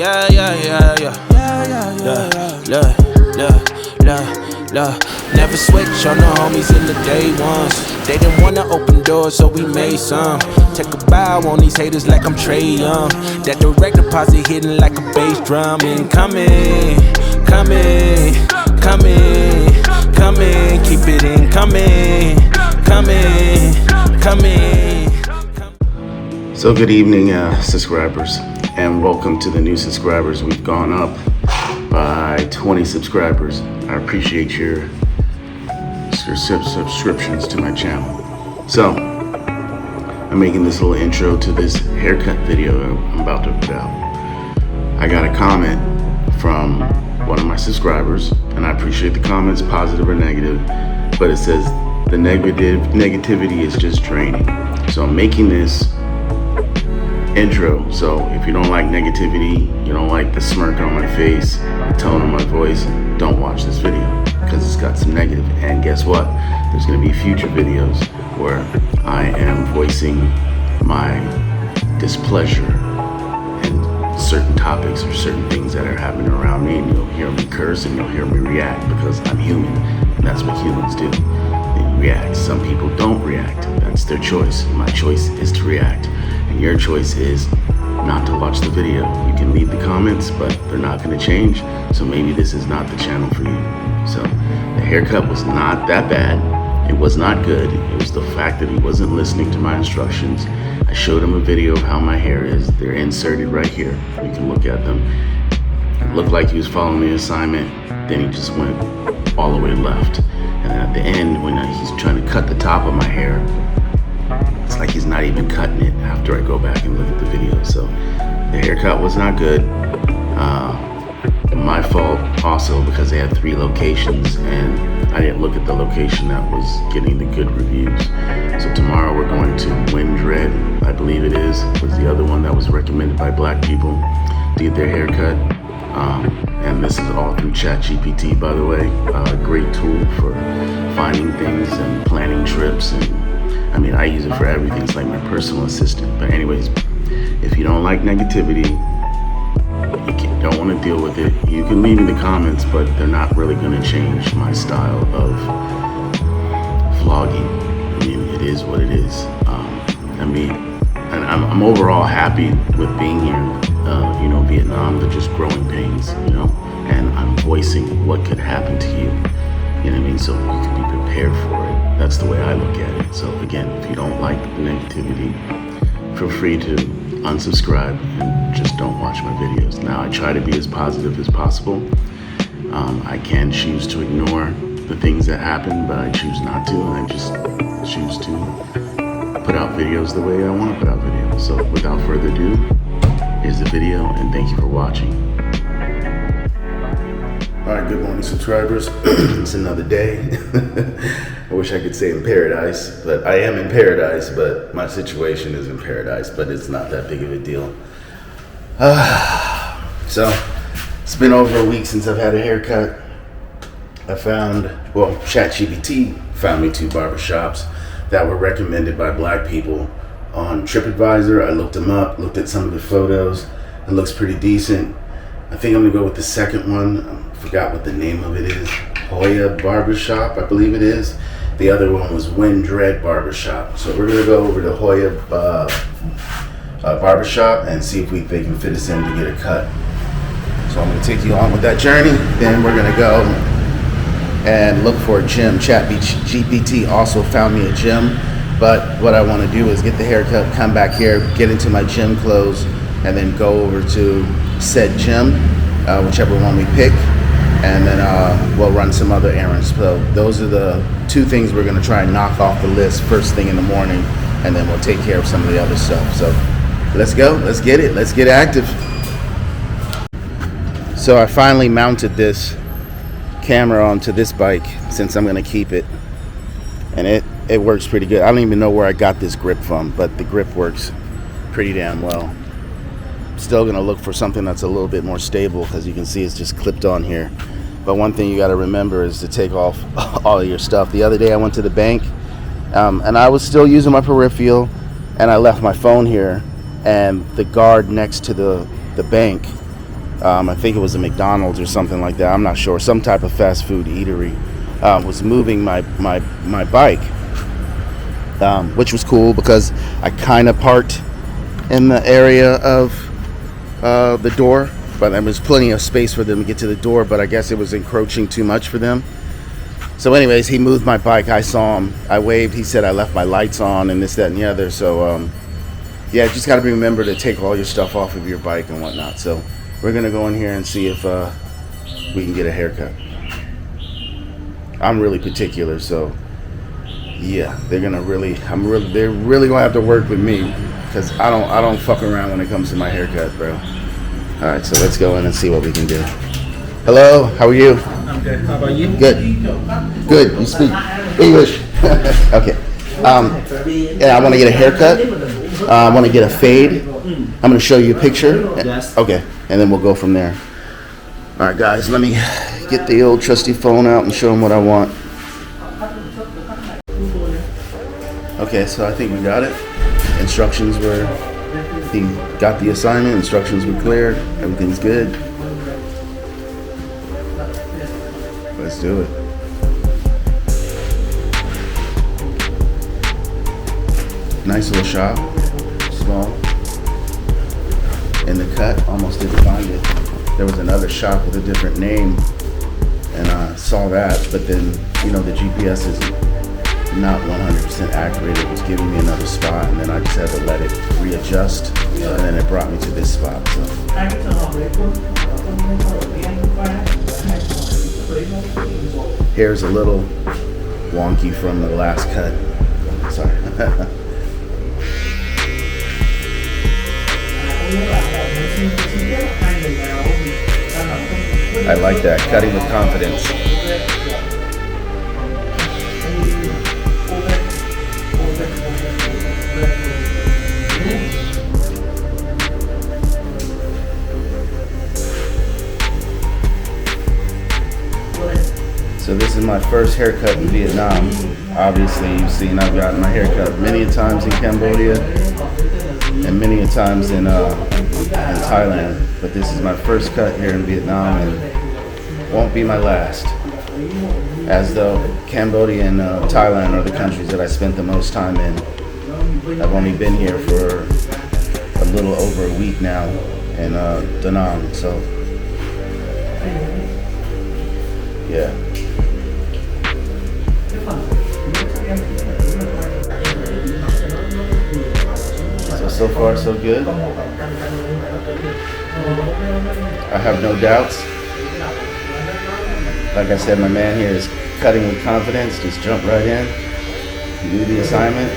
Yeah, yeah, yeah, yeah. Look. Never switch on the homies in the day ones. They didn't wanna open doors, so we made some. Take a bow on these haters like I'm Trae Young. That direct deposit hitting like a bass drum. Incoming, coming. Keep it coming. So good evening, subscribers, and welcome to the new subscribers. We've gone up by 20 subscribers. I appreciate your subscriptions to my channel. So I'm making this little intro to this haircut video I'm about to put out. I got a comment from one of my subscribers, and I appreciate the comments, positive or negative, but it says the negativity is just draining. So I'm making this intro, so if you don't like negativity, you don't like the smirk on my face, the tone of my voice, don't watch this video because it's got some negative. And guess what? There's going to be future videos where I am voicing my displeasure and certain topics or certain things that are happening around me, and you'll hear me curse and you'll hear me react because I'm human, and that's what humans do. They react. Some people don't react. That's their choice. My choice is to react. And your choice is not to watch the video. You can leave the comments, but they're not going to change. So maybe this is not the channel for you. So the haircut was not that bad. It was not good. It was the fact that he wasn't listening to my instructions. I showed him a video of how my hair is. They're inserted right here. You can look at them. It looked like he was following the assignment. Then he just went all the way left. And at the end, when he's trying to cut the top of my hair, it's like he's not even cutting it after I go back and look at the video. So the haircut was not good. My fault also because they had 3 locations and I didn't look at the location that was getting the good reviews. So tomorrow we're going to Wind Dread, I believe it is, was the other one that was recommended by black people to get their haircut. And this is all through ChatGPT, by the way. Great tool for finding things and planning trips, and I mean, I use it for everything. It's like my personal assistant. But anyways, if you don't like negativity, you don't want to deal with it, you can leave in the comments, but they're not really going to change my style of vlogging. I mean, it is what it is. I'm overall happy with being here. Vietnam, they're just growing pains, and I'm voicing what could happen to you. You know what I mean? So you can be prepared for it. That's the way I look at it. So again, if you don't like the negativity, feel free to unsubscribe and just don't watch my videos. Now, I try to be as positive as possible. I can choose to ignore the things that happen, but I choose not to, and I just choose to put out videos the way I want to put out videos. So without further ado, here's the video, and thank you for watching. All right, good morning, subscribers. It's another day. I wish I could say in paradise, but I am in paradise, but my situation is in paradise, but it's not that big of a deal. So it's been over a week since I've had a haircut. ChatGPT found me 2 barbershops that were recommended by black people on TripAdvisor. I looked them up, looked at some of the photos. It looks pretty decent. I think I'm gonna go with the second one. I forgot what the name of it is. Hoya Barbershop, I believe it is. The other one was Wind Dread Barbershop. So we're gonna go over to Hoya Barbershop and see if they can fit us in to get a cut. So I'm gonna take you on with that journey. Then we're gonna go and look for a gym. ChatGPT also found me a gym, but what I wanna do is get the haircut, come back here, get into my gym clothes, and then go over to said gym, whichever one we pick, and then we'll run some other errands. So those are the 2 things we're gonna try and knock off the list first thing in the morning, and then we'll take care of some of the other stuff. So let's go, let's get it, let's get active. So I finally mounted this camera onto this bike since I'm gonna keep it, and it works pretty good. I don't even know where I got this grip from, but the grip works pretty damn well. Still gonna look for something that's a little bit more stable, because you can see it's just clipped on here. But one thing you got to remember is to take off all of your stuff. The other day I went to the bank, and I was still using my peripheral, and I left my phone here, and the guard next to the bank I think it was a McDonald's or something like that. I'm not sure. Some type of fast food eatery. Was moving my bike, which was cool because I kind of parked in the area of the door, but there was plenty of space for them to get to the door, but I guess it was encroaching too much for them. So anyways, he moved my bike. I saw him. I waved. He said I left my lights on and this, that, and the other. So yeah, just got to remember to take all your stuff off of your bike and whatnot. So we're going to go in here and see if we can get a haircut. I'm really particular, so yeah, they're really going to have to work with me because I don't fuck around when it comes to my haircut, bro. All right, so let's go in and see what we can do. Hello, how are you? I'm good. How about you? Good. Good. You speak English. Okay. Yeah, I want to get a haircut. I want to get a fade. I'm going to show you a picture. Yes. Okay, and then we'll go from there. All right, guys, let me get the old trusty phone out and show them what I want. Okay, so I think we got it. Instructions were, he got the assignment, instructions were clear, everything's good. Let's do it. Nice little shop, small. And the cut, almost didn't find it. There was another shop with a different name, and I saw that, but then, you know, the GPS is not 100% accurate. It was giving me another spot, and then I just had to let it readjust, and then it brought me to this spot. So hair's a little wonky from the last cut. Sorry. I like that, cutting with confidence. So this is my first haircut in Vietnam. Obviously, you've seen I've gotten my haircut many a times in Cambodia and many a times in Thailand. But this is my first cut here in Vietnam and won't be my last. As though Cambodia and Thailand are the countries that I spent the most time in. I've only been here for a little over a week now in Da Nang, so yeah. So far so good. I have no doubts. Like I said, my man here is cutting with confidence. Just jump right in, do the assignment.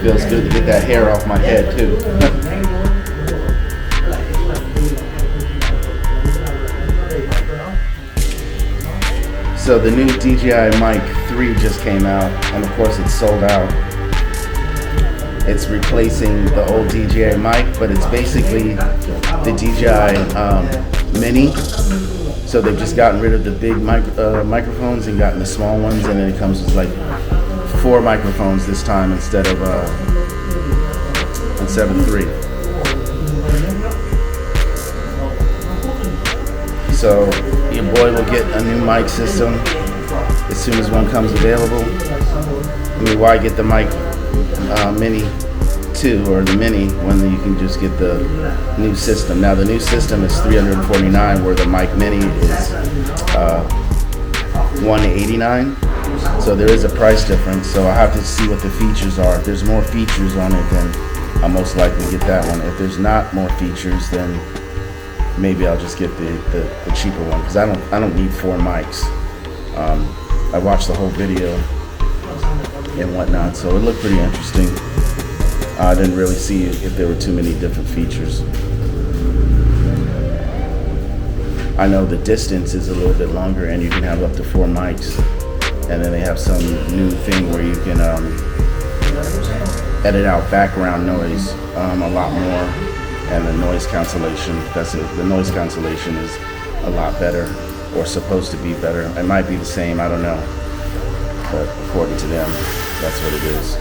Feels good to get that hair off my head too. So the new DJI Mic 3 just came out, and of course it's sold out. It's replacing the old DJI Mic, but it's basically the DJI Mini. So they've just gotten rid of the big microphones and gotten the small ones, and then it comes with like 4 microphones this time instead of 3. So your boy will get a new mic system as soon as one comes available. I mean, why get the mic Mini 2 or the Mini when you can just get the new system? Now the new system is $349, where the mic Mini is $189. So there is a price difference. So I have to see what the features are. If there's more features on it, then I'll most likely get that one. If there's not more features, then maybe I'll just get the cheaper one, because I don't need 4 mics. I watched the whole video and whatnot, so it looked pretty interesting. I didn't really see if there were too many different features. I know the distance is a little bit longer, and you can have up to 4 mics. And then they have some new thing where you can edit out background noise a lot more and the noise cancellation. The noise cancellation is a lot better, or supposed to be better. It might be the same, I don't know, but according to them, that's what it is.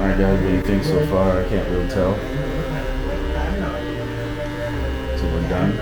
Alright guys, what do you think so far? I can't really tell. So we're done.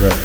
Right.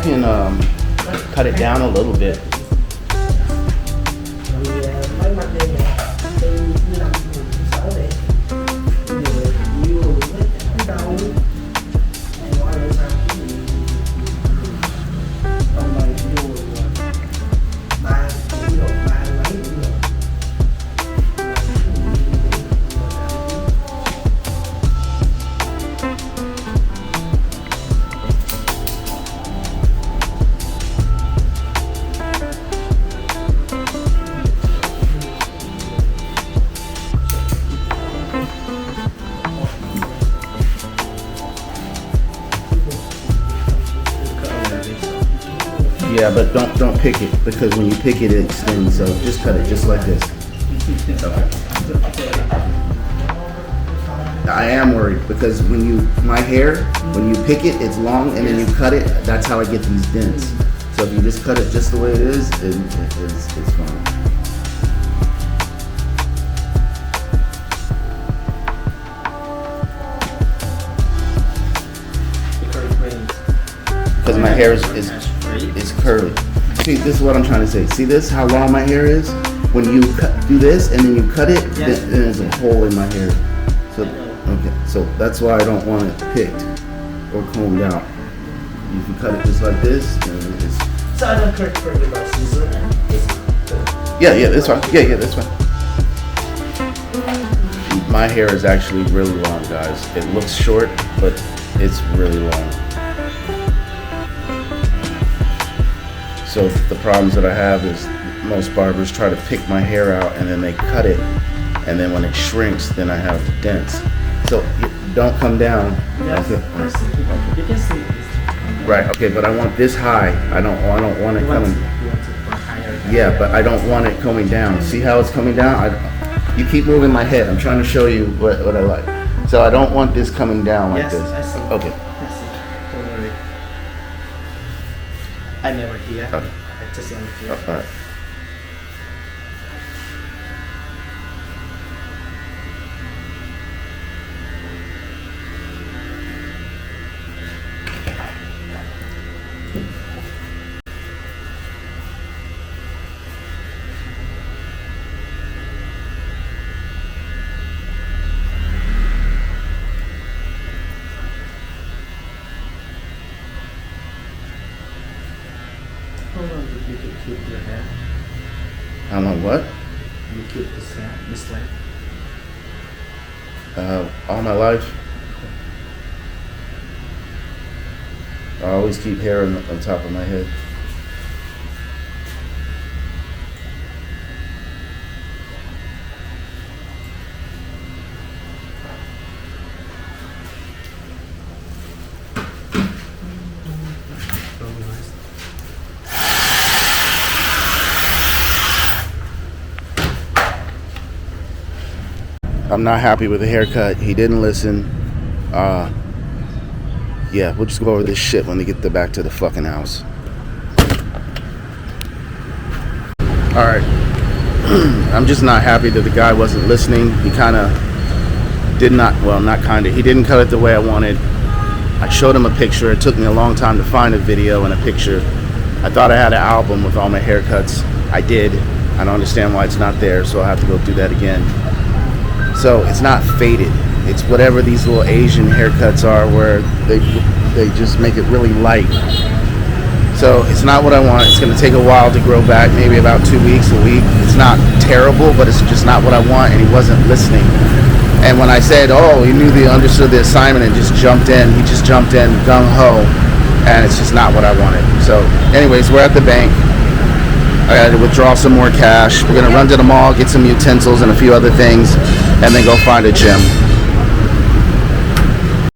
Can cut it down a little bit. Yeah, but don't pick it, because when you pick it, it extends. So just cut it just like this. Okay. I am worried because when my hair, when you pick it, it's long, and then you cut it. That's how I get these dents. So if you just cut it just the way it is, it's fine. Because my hair is curly. See, this is what I'm trying to say. See this? How long my hair is? When you do this and then you cut it, then there's a hole in my hair. So okay, so that's why I don't want it picked or combed out. If you cut it just like this, then it's. So I don't correct for you about scissor and this. Yeah, that's fine. Yeah, that's fine. My hair is actually really long, guys. It looks short, but it's really long. So the problems that I have is most barbers try to pick my hair out and then they cut it, and then when it shrinks, then I have dents. So don't come down. Yes, Okay. you can see this. Right. Okay, but I want this high. I don't want it You want coming. it higher. Yeah, but I don't want it coming down. See how it's coming down? You keep moving my head. I'm trying to show you what I like. So I don't want this coming down like Yes, this. I see. Okay. I see. Don't worry. I never hear. Okay. I just only hear. All right. How long did you keep your hair? How long what? You keep this hair, this length? All my life. I always keep hair on top of my head. I'm not happy with the haircut. He didn't listen. Yeah, we'll just go over this shit when they get back to the fucking house. Alright. I'm just not happy that the guy wasn't listening. He kinda did not, well, not kinda, he didn't cut it the way I wanted. I showed him a picture. It took me a long time to find a video and a picture. I thought I had an album with all my haircuts. I did. I don't understand why it's not there, so I'll have to go do that again. So it's not faded. It's whatever these little Asian haircuts are where they just make it really light. So it's not what I want. It's gonna take a while to grow back, maybe about 2 weeks, a week. It's not terrible, but it's just not what I want, and he wasn't listening. And when I said, oh, he understood the assignment and just jumped in, he just jumped in gung-ho, and it's just not what I wanted. So anyways, we're at the bank. I gotta withdraw some more cash. We're gonna run to the mall, get some utensils and a few other things, and then go find a gym.